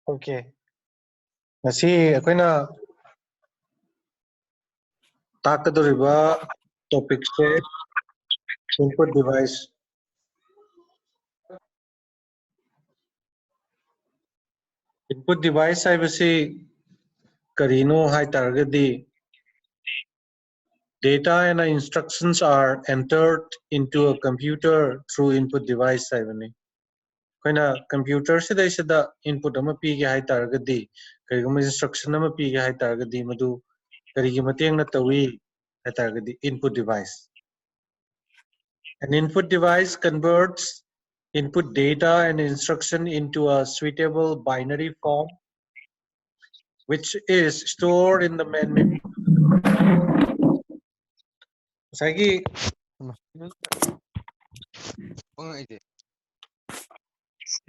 Okay. Ngasi akoina takadoriba topic se input device. Input device haibasi karino hai targadi data and instructions are entered into a computer through input device haibani. Akoina computer se daisada input ama pige hai targadi kariguma instruction ama pige hai targadi madu karigi matengna tawi hai targadi input device. An input device converts input data and instruction into a suitable binary form, which is stored in the main memory.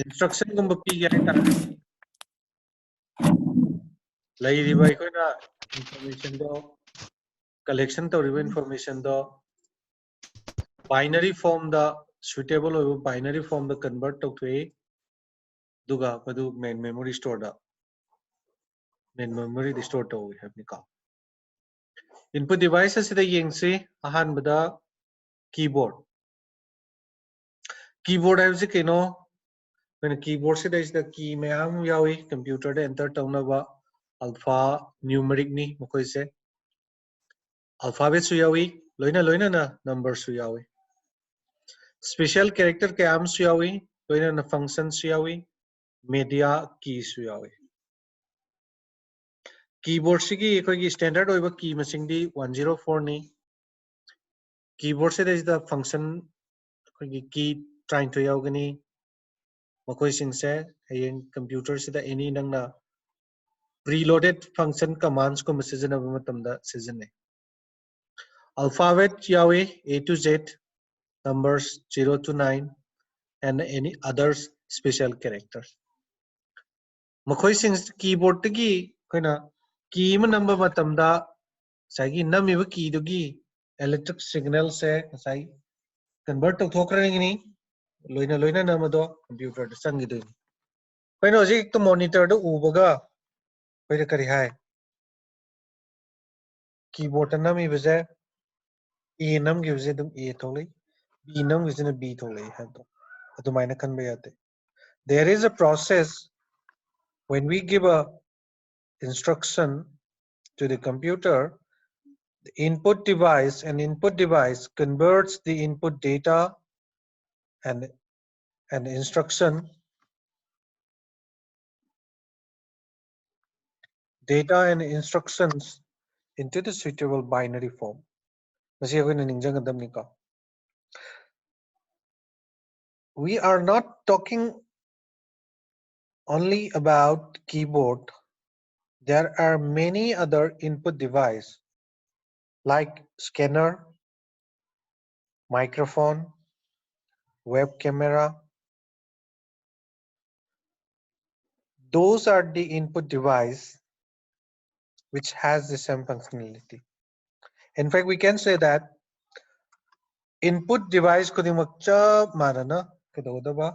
Instruction gumba pige hai targadi lairiba aikoina information do collection tawriba information do binary form da suitable over binary form da convert tawthoi duga madu main memory store da main memory da store tawi habni ka input device asida yengsi ahanbada keyboard keyboard haibsi kaino when keyboard se daisida key mayam yawi computer da enter tawnaba alpha numeric ni mokoi se alphabet su yawi loina na number su yawi special character kayam su yawi loina na function su yawi media key su yawi keyboard sigi ekoi standard oiba key masing di 104 ni keyboard se daisida function ekoi key trying to yawgani mokoi singse hayeng computer sida any nangna preloaded function commands ko message na matamda season alphabet yawi A to Z numbers 0 to 9 and any others special characters makhoi sing keyboard tagi koina key ma namba matamda sagi namiba key dogi electric signal se sai convert to thokrangini loina namado computer da sangidu koina hojik to monitor do ubaga koina kari hai keyboard nami bese A nam gi bese dum A tholai B nam gi bese B tholai hado adumaina kanba yate there is a process when we give a instruction to the computer the input device converts the input data and instruction data and instructions into the suitable binary form we are not talking only about keyboard there are many other input device like scanner microphone web camera those are the input device which has the same functionality in fact we can say that input device khudimak chap manana kedodaba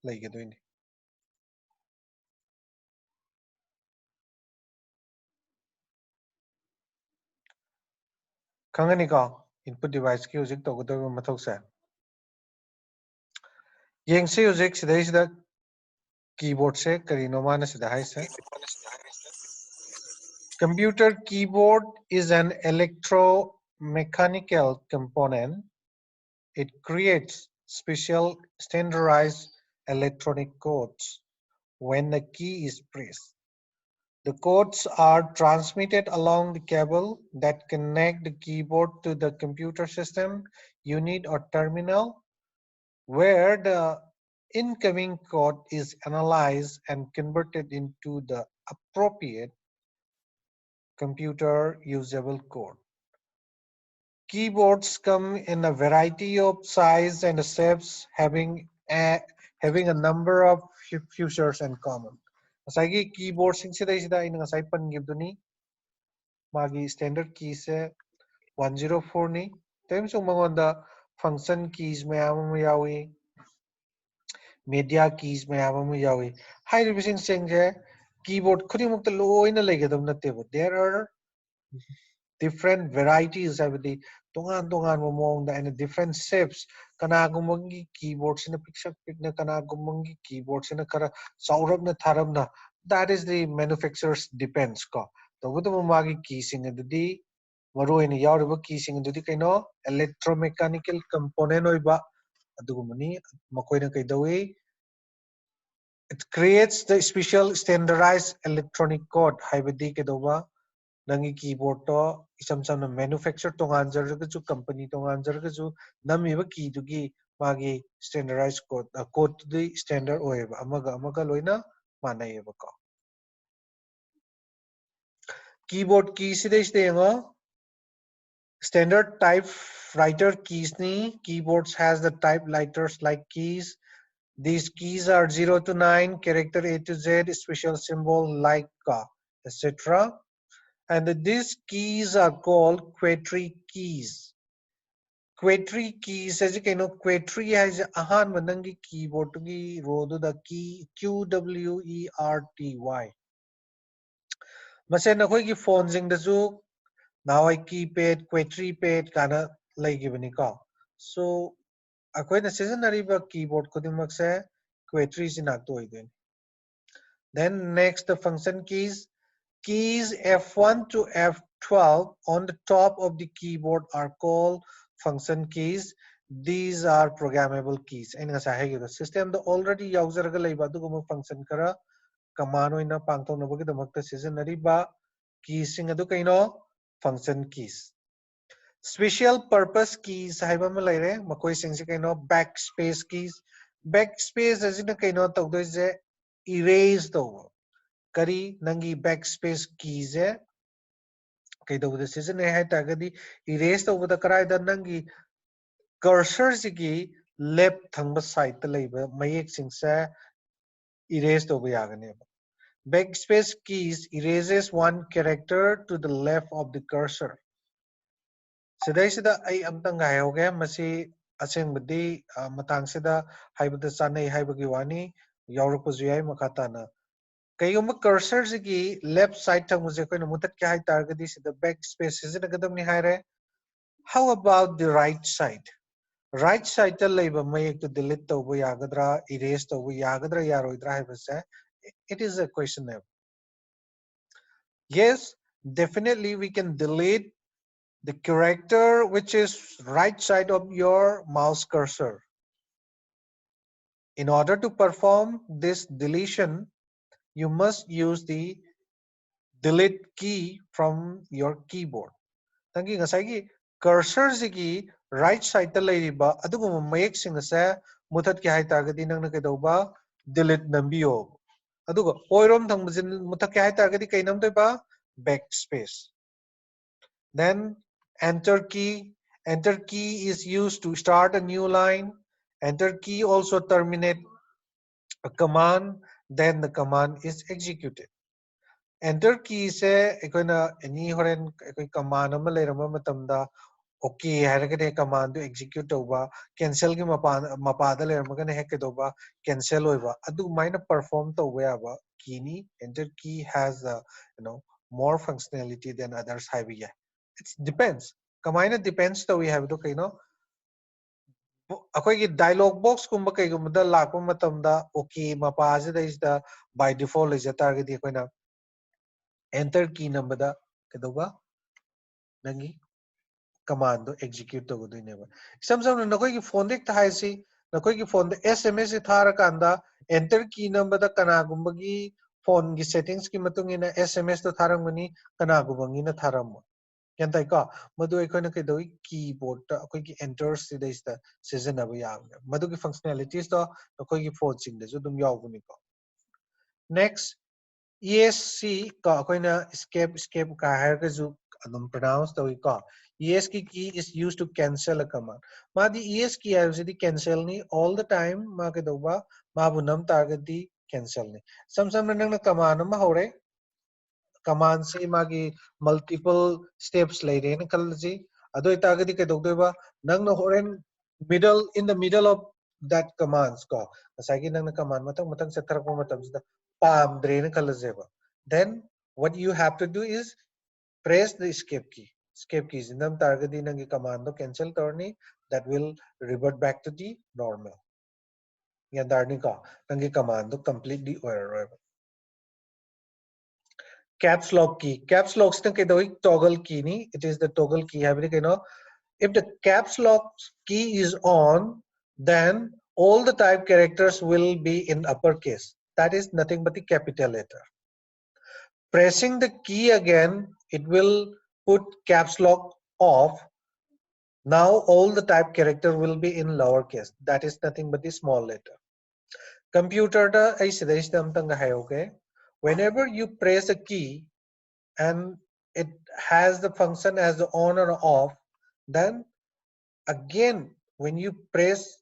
laigadoini khangani ka input device ki hojik togodoba mathok se yengse hojik sidai sida keyboard se karino mana sida hai se computer keyboard is an electromechanical component it creates special standardized electronic codes when the key is pressed the codes are transmitted along the cable that connect the keyboard to the computer system unit or terminal where the incoming code is analyzed and converted into the appropriate computer usable code. Keyboards come in a variety of size and shapes having a number of features in common. Asagi keyboard sing sida ina ngasai pangibduni magi standard key se 104 ni time so mangonda function keys mayam yawi media keys mayam yawi hai revision sing je keyboard khudimukta loina legadam natteba. There are different varieties habdi tongan tongan mawongda and different shapes. Kanagumbangi keyboard sina piksak pikna, kanagumbangi keyboard sina kara saurabna tharabna. That is the manufacturer's depends ko. Tawudu magi key sing adudi maru in yauriba key sing adudi kaino electromechanical component oiba adugumani makoina kaidawi. It creates the special standardized electronic code haibadi kedoba nangi keyboard to isam samna manufacture tongan jarga ju company tongan jarga ju namiba key dugi magi standardized code the standard oeba amaga loina manayeba ko. Keyboard keys sidai dengo standard typewriter keys ni keyboards has the typewriters like keys. These keys are 0 to 9, character A to Z, special symbol like etc. And these keys are called quetry keys. Quetry keys as you know, quetry has ahan manangi keyboard gi rodo the key QWERTY. Masen akhoi ki phone jing da ju nawai keypad quetry pad kana laigibani ka. So akhoi na seasonary keyboard kudimak se quetry sinakto hoiden. Then next the function keys. Keys F1 to F12 on the top of the keyboard are called function keys. These are programmable keys. And the system already user function kara command oina pangthong na bagi damakta seasonary ba keys sing adu kaino function keys. Special purpose keys haiba ma laire makoi sing se kaino backspace keys. Backspace asina kaino tawdoi je erase to kari nangi backspace keys hai kaidawda season hai tagadi erase tawda karaida nangi cursor sigi left thangba side ta leiba mayek singsa erase tawba yagane. Backspace keys erases one character to the left of the cursor. Sidai sida ai amtang gayoge masi asengbadi matang sida haibada chanai haibagi wani yaurapaju yai makatana. Kaigumba cursor sigi left side thangmuse koina mutat kya hai targadi sida backspace siznagadamni haire. How about the right side? Right side ta leiba mayek to delete tawba yagadra erase tawba yagadra yaroidra haibase it is a question. Yes, definitely we can delete the character which is right side of your mouse cursor. In order to perform this deletion, you must use the delete key from your keyboard. Tangi ngasai cursor sigi right side ta leiriba aduguma mayek sing ase mutat ki hai targadi nang na kedauba delete nambiyo. Aduga oirom thangmajin mutat ki hai targadi kai nam ba backspace. Then enter key. Enter key is used to start a new line. Enter key also terminate a command. Then the command is executed. Enter key se ekoina any horen command ama leirama matamda okay haragane command to execute tauba cancel gi mapada leirama hek tauba cancel oiba adu maina perform tauba yaba key ni. Enter key has more functionality than others have. It depends. Kamaina depends to we have to akoigi dialog box kumba kaigumda lakpa matamda okay mapa is the by default is target koina enter key number da kedoba nangi command do execute to do neba sam nakoi ki phone dek thai si nakoi ki phone da sms thara kanda enter key number da kana gumba gi phone gi settings ki matung ina sms to tharangani kana gumba gi na tharam yan tai ka madu ekoi na kai doi keyboard ta akoi ki enter sidais ta seasonable yam madu ki functionalities to akoi ki phone sing da ju dum yaw buni ko. Next ESC ka akoi na escape ka har ka ju adum pronounce to ka ESC key is used to cancel a command. Ma di ESC key is the cancel ni all the time ma ke do ba ma bu nam target di cancel ni sam nang na command ma hore command se magi multiple steps laire na kalji ado itagadi ke dogdeba nang no horen middle in the middle of that commands ko asagi nang na command matang matang sa tarak mo matam sida pamdre kalazeba. Then what you have to do is press the escape key. Escape key is nam targadi nangi command cancel torni, that will revert back to the normal. Yandarnika nangi command completely error. Caps lock key. Caps lock toggle key ni. It is the toggle key. If the caps lock key is on, then all the type characters will be in uppercase. That is nothing but the capital letter. Pressing the key again, it will put caps lock off. Now all the type character will be in lowercase. That is nothing but the small letter. Computer whenever you press a key and it has the function as the on or off, then again when you press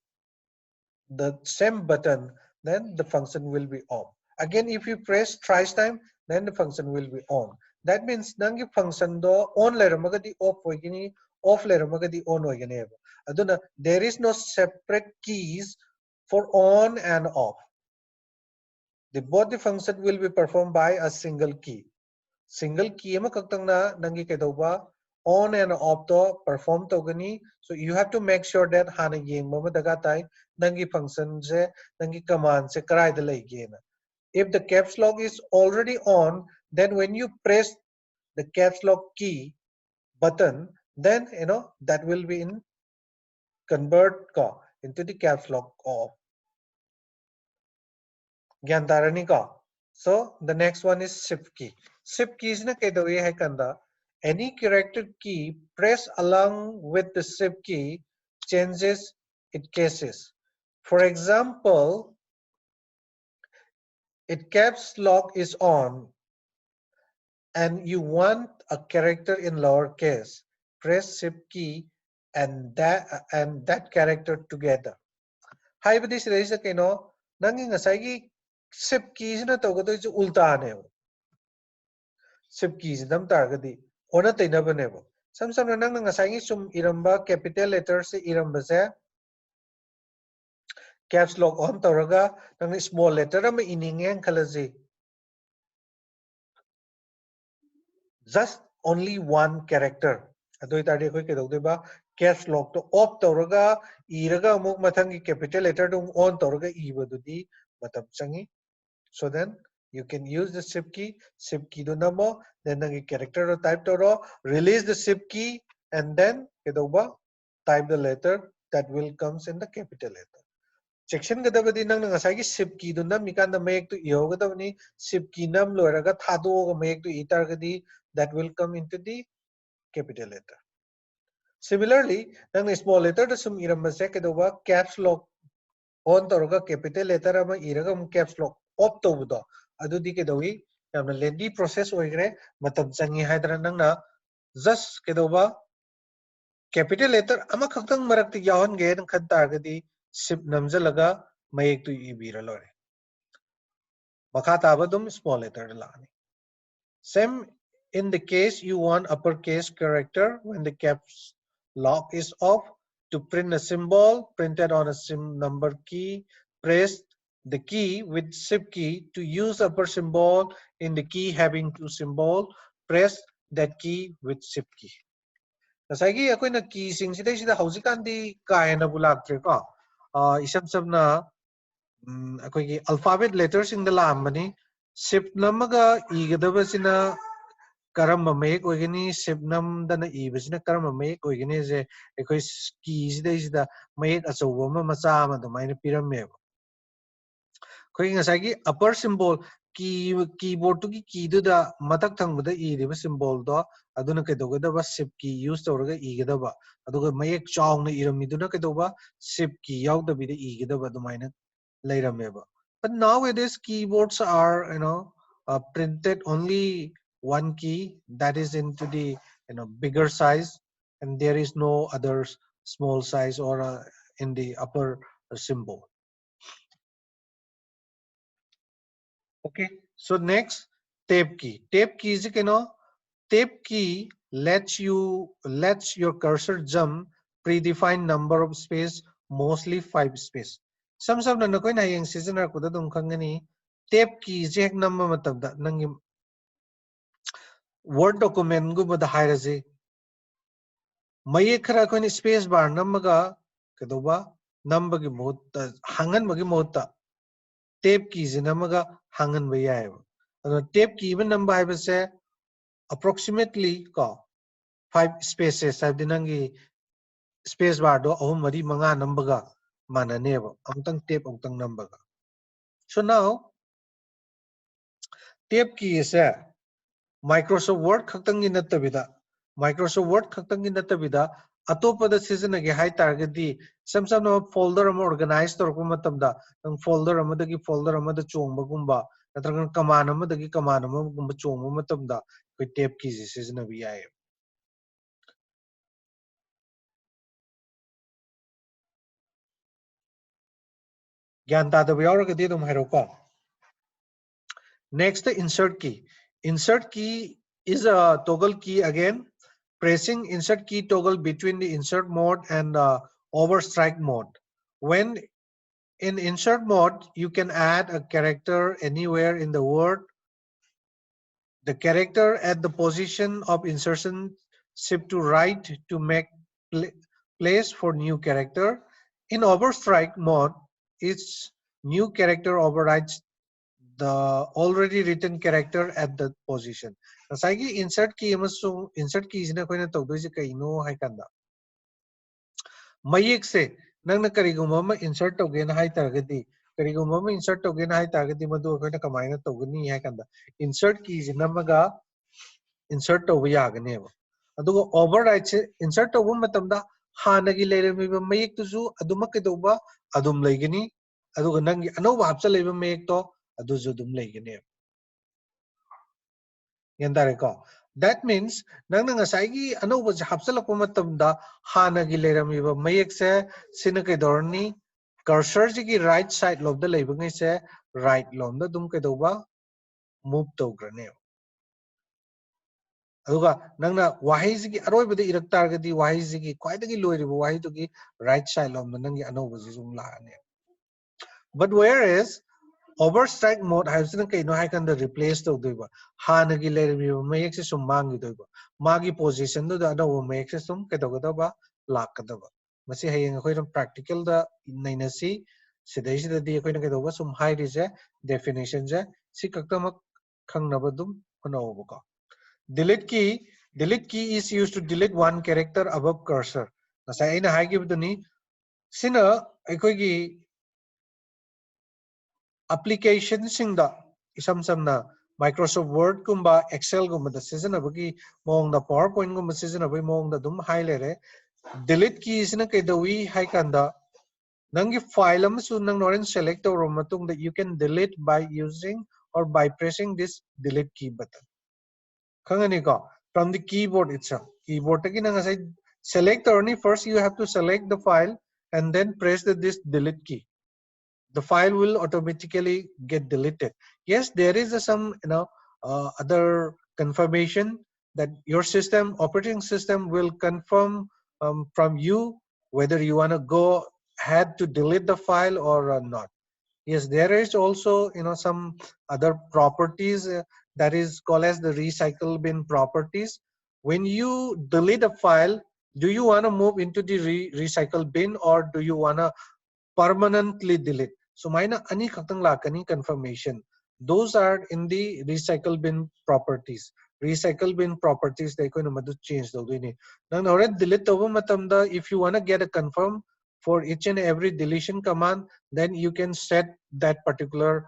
the same button, then the function will be off. Again, if you press thrice time, then the function will be on. That means nangi function do on leramagadi off hoigini, off leramagadi on hoigini. Aduna there is no separate keys for on and off. Both the function will be performed by a single key. Single key ma kaktang na nangi kedoba on and off to perform togani. So you have to make sure that hana yeng mama daga tai nangi function se nangi command se karai de lay. If the caps lock is already on, then when you press the caps lock key button, then that will be in convert ka into the caps lock off. Gyantarani ka. So the next one is shift key. Shift key is na kedawi hai kanda. Any character key press along with the shift key changes its cases. For example, if caps lock is on and you want a character in lowercase, press shift key and that character together. Hi, but this is a nangi ngasai shift keys na tawgado is ulta ne. Shift keys dam targadi ona taina banebo. Sam nang ngasai sum iramba capital letters se iramba se caps lock on tawraga nang small letter am iningang khalaji. Just only one character. Adoi tadi koi kedogdeba caps lock to off tawraga iraga amuk mathangi capital letter dum on tawraga ibadudi matam changi. So then you can use the shift key do namo, then the character type to release the shift key and then type the letter that will comes in the capital letter. Section gadabadi nang ngasagi shift key do nam mikanda mayek to yogadavani shift key nam loraga thado mayek to itargadi that will come into the capital letter. Similarly, nang small letter to sum irambase kedoba caps lock on toroga capital letter ama iraga caps lock off to adudi kedawi yamna lengthy process oigre matam changi haidra nangna just kedoba capital letter ama khaktang marakti yawan ge nang khan targadi shift namjalaga mayek tu ibira lore makha tabadum small letter lani. Same in the case you want uppercase character when the caps lock is off. To print a symbol printed on a number key, press the key with shift key. To use upper symbol in the key having two symbol, press that key with shift key. Nasagi ako na key sing sida hausikan di kaya na bulagtre ko. Isam na ako alphabet letters in the lamani shift namaga igadaba sina karamba mayek oigani shift nam dana ibasina karamba mayek oigani je ekoi keys da mayek achoba ma macha ma dumaina piramme koi ngasagi upper symbol keyboard to ki key do da matak thangda iriba symbol do aduna kedogada shift key use tawraga igadaba aduga mayek chawna iramiduna kedoba shift key yaudabida igadaba dumaina leirameba. But nowadays keyboards are printed only one key that is into the bigger size and there is no other small size or in the upper symbol. Okay, so next tab key. Tab key is tab key lets your cursor jump predefined number of space, mostly 5 space. Some na koi na yung season ko da dum kangani tab key je hek number matamda nangi word document gu bada hairaje mayek khara ko ni space bar namaga kedoba number gi mohutta hangan bagi mohutta tab key je namaga hangan ba yae tab key ba number hai base approximately ko 5 spaces sabdi nangi space bar do ahum mari manga number ga mananeba amtang tab amtang number ga so now tab key is a Microsoft Word khaktangi nattabida Microsoft Word khaktangi nattabida atopada sizinage hai targadi sam no folder am organize torko matamda nang folder amadagi folder amada chongba gumba natragan command amadagi command amagumba chongba matamda koi tab key sizina bi yae gyan ta da yauragadi dum hairoko next the insert key is a toggle key again. Pressing insert key toggle between the insert mode and overstrike mode. When in insert mode, you can add a character anywhere in the word. The character at the position of insertion shift to right to make place for new character. In overstrike mode, its new character overrides the already written character at the position. Nasagi insert key insert key is na koina tawdoise kaino hai kanda. Mayek se nangna kariguma ma insert tawgen hai targadi kariguma ma insert tawgen hai targadi madu koina kamaina tawgani hai kanda. Insert key is namaga insert tawba yagane ba. Adugo override se insert tawba matamda hanagi leiramiba mayek tuju aduma kedauba adum leigani aduga nangi anauba hapsa leiba mayek to aduju dum leigani. That means nang ngasai anauba hapsalakpa matamda hanagi leiramiba mayek se sina kaidorni cursor ji right side lob da leibangai se right lom da dum kaidoba move tograne aduga nangna wahai ji aroibada irak targadi wahai ji kwaidagi loiriba wahai to gi right side lom da nangi anauba ji jum laane but whereas overstrike mode haibsina kaino haikanda replace tawdoiba hanagi leiramiba mayek se sum mangi doiba magi position do da no mayek se sum kaidogada lakadaba masi hayeng akhoi practical da nainasi sidai sida di akhoi na kaidoba sum hai rise definition je si kaktamak khangnaba dum honawoba ko delete key is used to delete one character above cursor nasai aina haigibduni sina akhoi gi application singda isam samna Microsoft Word kumba Excel gumba da sizinabagi mong da PowerPoint gumba sizinabagi mong da dum hai lere delete key is na kaidawi hai kanda nangi file amasu nang noren select tawro matung that you can delete by using or by pressing this delete key button khangani ko from the keyboard itself keyboard taki nang asai select only first you have to select the file and then press this delete key the file will automatically get deleted. Yes, there is some other confirmation that your system operating system will confirm from you whether you want to go ahead to delete the file or not. Yes, there is also some other properties that is called as the recycle bin properties. When you delete a file, do you want to move into the recycle bin or do you want to permanently delete? So mina ani khaktang lakani confirmation. Those are in the recycle bin properties. Recycle bin properties they ko madu change do ni. Nang already delete to matamda if you wanna get a confirm for each and every deletion command, then you can set that particular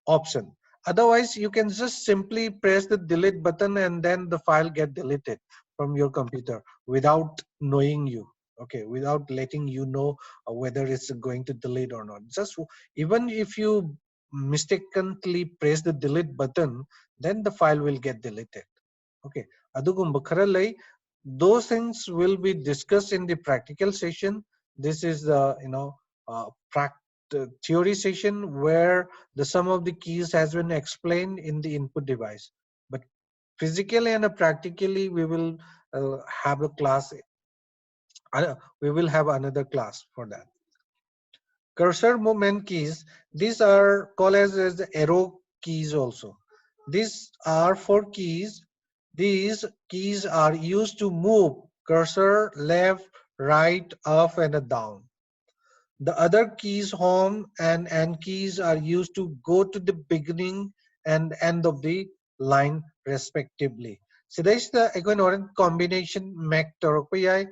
option. Otherwise, you can just simply press the delete button and then the file get deleted from your computer without knowing you. Okay, without letting you know whether it's going to delete or not. Just even if you mistakenly press the delete button, then the file will get deleted. Okay, adugumba kharalai those things will be discussed in the practical session. This is the theory session where the sum of the keys has been explained in the input device, but physically and practically we will have a class we will have another class for that. cursor movement keys. These are called as the arrow keys also. These are four keys. These keys are used to move cursor left, right, up and down. The other keys, home and end keys, are used to go to the beginning and end of the line respectively. Sida combination make torokpa yai.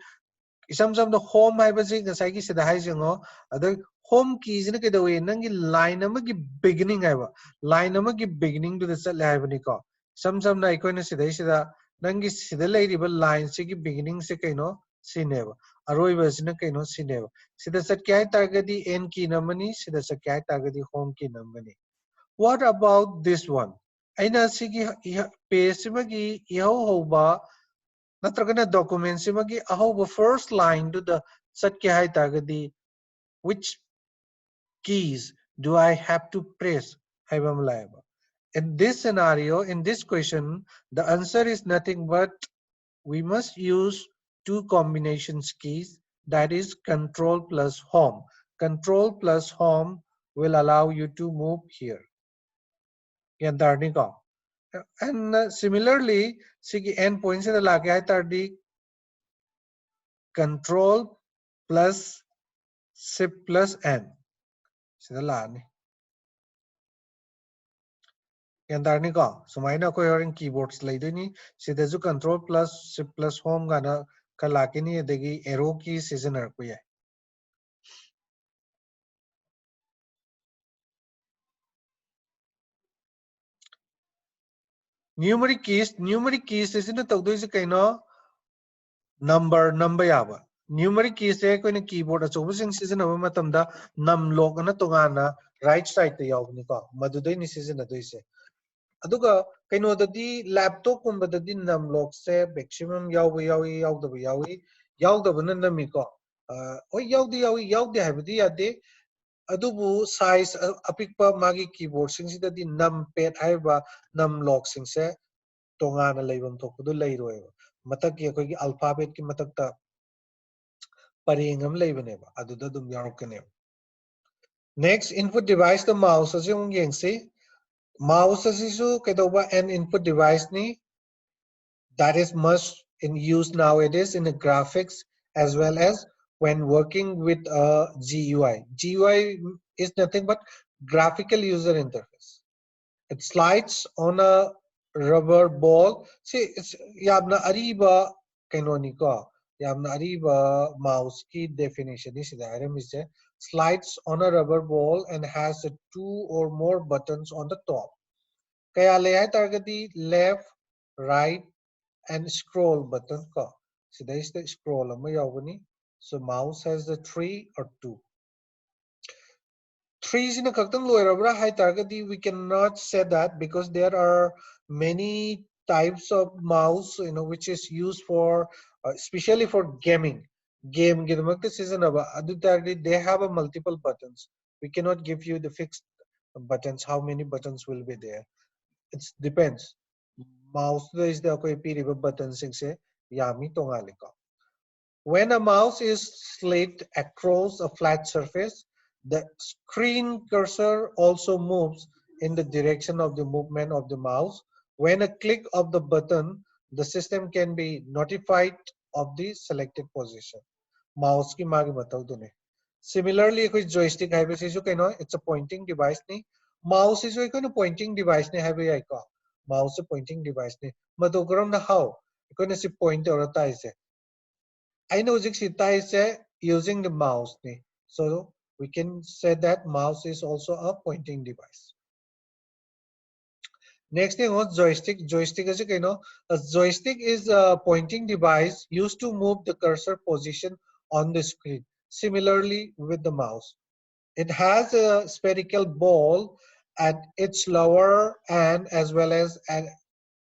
Isam the home haibasi ngasai sida haisingo. Other home keys na kedawi nangi line amagi beginning haiba. Line amagi beginning to the set haibani ko. Some na ikoina sida nangi sida lairiba line sigi beginning se kaino sineva. Aroiba sina kaino sineva. Sida set kya targadi n key namani, sida set kya targadi home key namani. What about this one? Aina sigi page simagi iho hoba natragana document simagi ahoba first line to the set kya targadi which keys do I have to press? In this scenario, in this question, the answer is nothing but we must use two combinations keys, that is control plus home. Control plus home will allow you to move here. And similarly, end points in the control plus shift plus n. Sumaina ko yung keyboards laidini sidazu control plus shift plus home gana kalakini degi arrow key seasoner ko ye. Numeric keys is in the tagdo kaino number yaba. Numeric keys e ko keyboard a chobusing season of matamda num log na tongana right side to yawni ko maduday ni season na doise. Aduga kainodadi laptop kumbadadi num log se maximum yawi yawdaba nami ko. Yawdi habidi yade adubu size apikpa magi keyboard singsidadi numpad haiba num log singse tongana leibam thokdu leiroeba matak ki akogi alphabet ki matakta parengam leibaneba aduda dum yarokane. Next, input device the mouse ase ung yengse mouse asisu kedoba an input device ni that is much in use nowadays in the graphics as well as when working with a GUI. GUI is nothing but graphical user interface. It slides on a rubber ball. See, it's yamna ariba kanoniko. Yamna ariba mouse ki definition is the slides on a rubber ball and has two or more buttons on the top. Kaya lehay targeti left, right, and scroll button ko. So there is the scroll so mouse has the 3 or 2. 3 is in a high target. We cannot say that because there are many types of mouse which is used for especially for gaming. They have a multiple buttons. We cannot give you the fixed buttons, how many buttons will be there. It depends. Mouse is the button yami tongalika. When a mouse is slid across a flat surface, the screen cursor also moves in the direction of the movement of the mouse. When a click of the button, the system can be notified of the selected position. Mouse ki magi batau dune. Similarly, if joystick it's a pointing device ni. Mouse is a pointing device ni mouse pointing device ni. Madogram na how? Iko si pointer or I know using the mouse. So we can say that mouse is also a pointing device. Next thing was joystick. Joystick is a joystick is a pointing device used to move the cursor position on the screen. Similarly with the mouse. It has a spherical ball at its lower end as well as at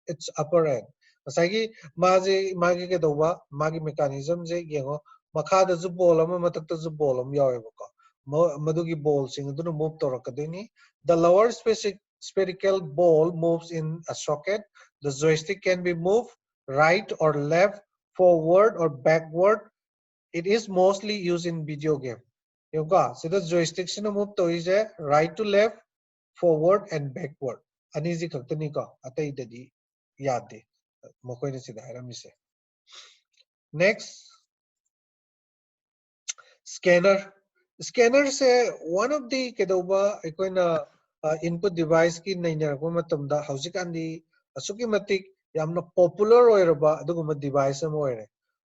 its upper end. Masagi magi ke doba magi mechanism je yengo makada zu ball ama matakta zu ball am yawe ko madugi ball sing aduna move torakadini. The lower spherical ball moves in a socket. The joystick can be moved right or left, forward or backward. It is mostly used in video game. Yoga, so the joystick sina move to is right to left, forward and backward. Anisi kaktani ka atai dadi yade. Mokoi na sida haramise. Next, scanner. Scanner se one of the kedoba ekoina input device ki naina ko matamda hausikandi asuki matik yamna popular oiraba aduguma device am oire.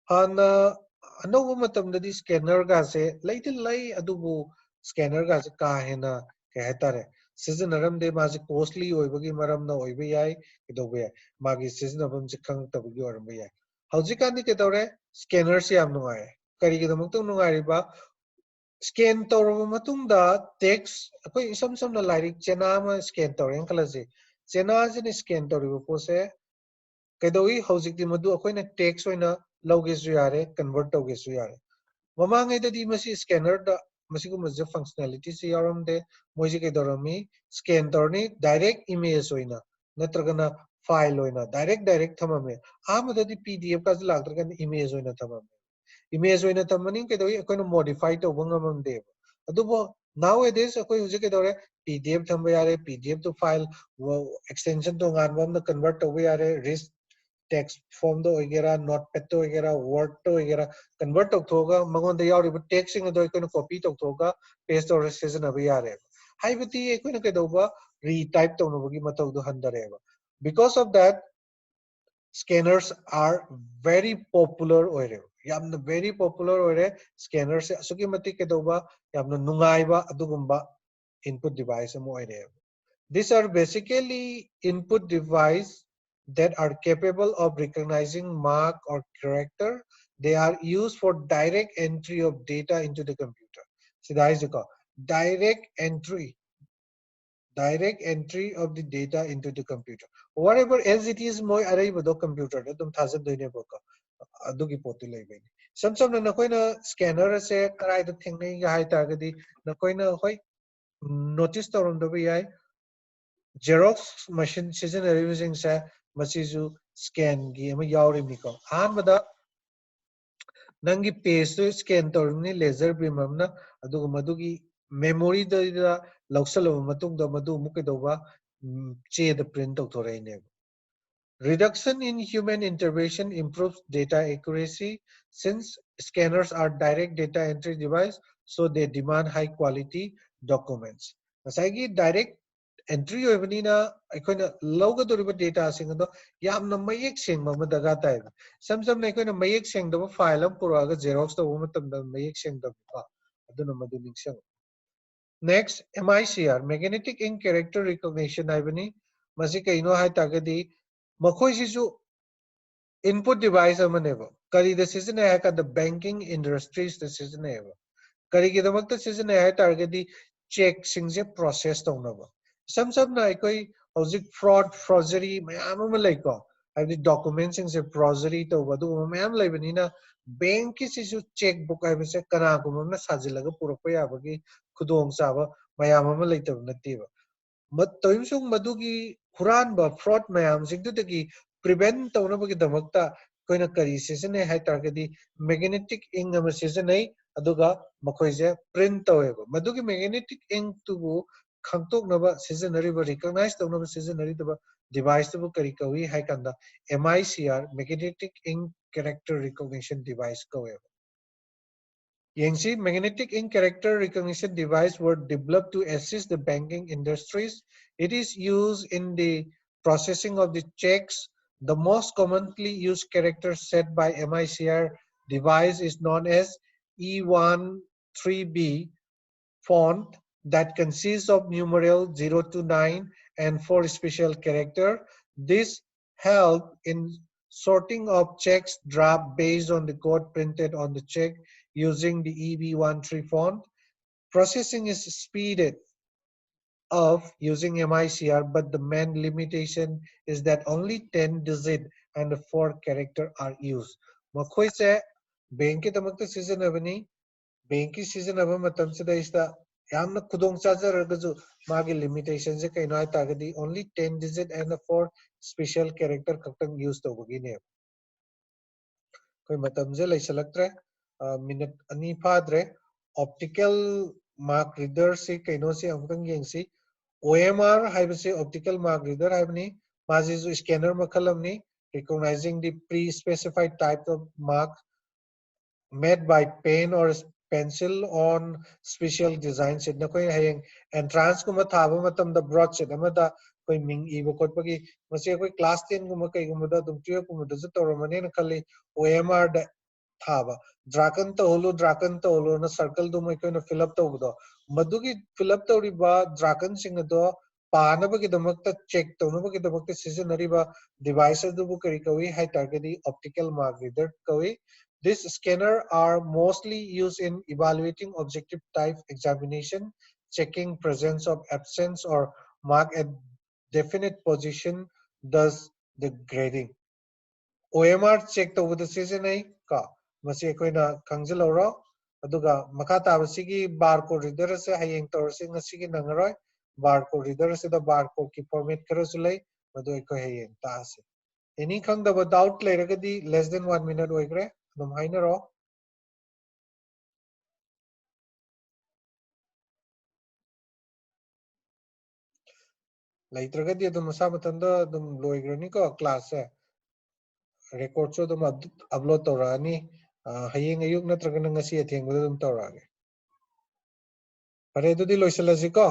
Hana anauba matamdadi scanner ga se leitil lei adubu scanner ga se ka hena ke hetare. Sizinnaramde masi costly oibagi maramna oiba yai kedoba yai. Magi sizinabam se khangtabagi oramba yai. Hausikandi kedore scanner se yam nungai. Karigidamukta nungariba scan tꯧꯔꯕ ꯃꯇꯨꯡꯗ text ꯑꯩꯈꯣꯏ ꯏꯁꯝ ꯁꯝꯅ ꯂꯥꯏꯔꯤꯛ ꯆꯦꯅꯥ ꯑꯃ scan ꯇꯧꯔꯦꯅ ꯈꯜꯂꯁꯤ ꯆꯦꯅꯥꯁꯤꯅ scan ꯇꯧꯔꯤꯕ ꯄꯣꯠꯁꯦ ꯀꯩꯗꯧꯏ ꯍꯧꯖꯤꯛꯇꯤ ꯃꯗꯨ ꯑꯩꯈꯣꯏꯅ text ꯑꯣꯏꯅ ꯂꯧꯒꯦꯁꯨ ꯌꯥꯔꯦ convert ꯇꯧꯒꯦꯁꯨ ꯌꯥꯔꯦ ꯃꯃꯥꯡꯉꯩꯗꯗꯤ ꯃꯁꯤ scannerꯗ ꯃꯁꯤꯒꯨꯝꯕꯁꯦ functionalityꯁꯤ ꯌꯥꯎꯔꯝꯗꯦ ꯃꯣꯏꯁꯤ ꯀꯩꯗꯧꯔꯝꯃꯤ scan ꯇꯧꯔꯅꯤ direct image ꯑꯣꯏꯅ ꯅꯠꯇ꯭ꯔꯒꯅ file ꯑꯣꯏꯅ direct ꯊꯝꯃꯝꯃꯦ ꯑꯍꯥꯟꯕꯗꯗꯤ PDF ꯀꯥꯁꯦ ꯂꯥꯛꯇ꯭ꯔꯒꯅ image ꯑꯣꯏꯅ ꯊꯝꯃꯝꯃꯦ image oina tamani kedoi akoina modify tauba ngamamde adubo nowadays akoi huje kedore pdf thamba yare pdf to file extension to ngan bam convert tauba yare rich text form do ogera notepad to ogera word to ogera convert to thoga mangon da yawri text sing do akoina copy to thoga paste or season abi yare haibati akoina kedoba retype to no bagi matau do handare because of that scanners are very popular oire yamna very popular oire scanners asuki mati kedoba yamna nungaiba adugumba input device am oire these are basically input device that are capable of recognizing mark or character they are used for direct entry of data into the computer sida is direct entry direct entry of the data into the computer. Whatever else it is, moi arrive do computer dum thousand doine boka. Adugi poti lebe. Some na nakoina scanner se karai the thing nahi hai targadi nakoina hoi notice toron do bi Xerox machine season using sa masizu scan gi ama yauri miko. Han bada nangi page to scan torni laser beam amna aduga madugi memory da lausalaba matungda madu mukedoba che the print tauthorene reduction in human intervention improves data accuracy since scanners are direct data entry device so they demand high quality documents masagi direct entry oibanina aikoina logadoriba data singdo yamna mayek sengma ma daga tai samsam na aikoina mayek sengdaba file am puraga xerox tawba matamda mayek sengdaba aduna madu ningsang next MICR magnetic ink character recognition haibani masi kaino hai tagadi makhoi sisu input device amaneba kari da season hai ka the banking industries the season hai kari gi damakta season hai targadi check singse process tawnaba sam na koi hojik fraud forgery mayam ama laiko habi documents singse forgery tawba du mayam laibani na bank ki sisu check book hai se kana gum na sajilaga purakpa yabagi khudong chaba mayam ama laitab nateba toimsung madugi huranba fraud mayam singdudagi prevent tawnabagi damakta koina kari season hai targadi magnetic ink ama season hai aduga makoise print taweba madugi magnetic ink tubu khangtoknaba seasonariba recognize tawnaba seasonariba device tubu kari kawi hai kanda MICR magnetic ink character recognition device kaweba Yangtze magnetic ink character recognition device were developed to assist the banking industries. It is used in the processing of the checks. The most commonly used character set by MICR device is known as E13B font that consists of numeral 0 to 9 and 4 special character. This help in sorting of checks draft based on the code printed on the check using the EB13 font. Processing is speeded up using MICR, but the main limitation is that only 10 digit and 4 character are used. Makhoi se bank ki tamakta season abani bank ki season aba matam se da ista yamna khudong chajaragazu magi limitation se kaino hai tagadi only 10 digit and 4 special character kaktang use tawbagi ne koi matam je laisalaktre minute ani phadre optical mark reader से कहीं से अमुतंग यंगसी OMR हाइबसे optical mark reader हाइबनी माजे जो scanner मखलमनी recognizing the pre-specified type of mark made by pen or pencil on special designs it nakoi hayeng entrance kuma thaba matam da broad set amada koi ming iba khotpagi mase koi class 10 guma kai guma da dum 12 guma da toramane na khali OMR da thaba dragon to holo na circle do mai koi na fill up to do madugi fill up to riba dragon sing do पानबगी दमकता check तौनबगी दमकता सिजनरिबा device अदुबु करी कवी हाई target optical mark reader कवी. These scanners are mostly used in evaluating objective type examination, checking presence of absence or mark at definite position, thus the grading. OMR check तौबद सिजनai का मसे अखोइना खंगजलौरो अदुगा मखा ताबसिगी बारकोड रीडर से हयेंग तौरसि ngasiगी nangaroi बारकोड रीडर से the barcode की format खरसु लै मदु अखोइ हयेंग तासे एनी खंगदब डाउट लेरगदी less than 1 minute ओइग्रे अदुम हाइनरो लैत्रगदी अदुम मसा मतंदा अदुम लोइग्रनी को क्लास से record so अदुम अपलोड तौरानी हयेंग अयुक नत्रगन ngasi अथेंगबद अदुम तौरागे फरे अदुदी लोइसलसिको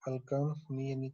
welcome me any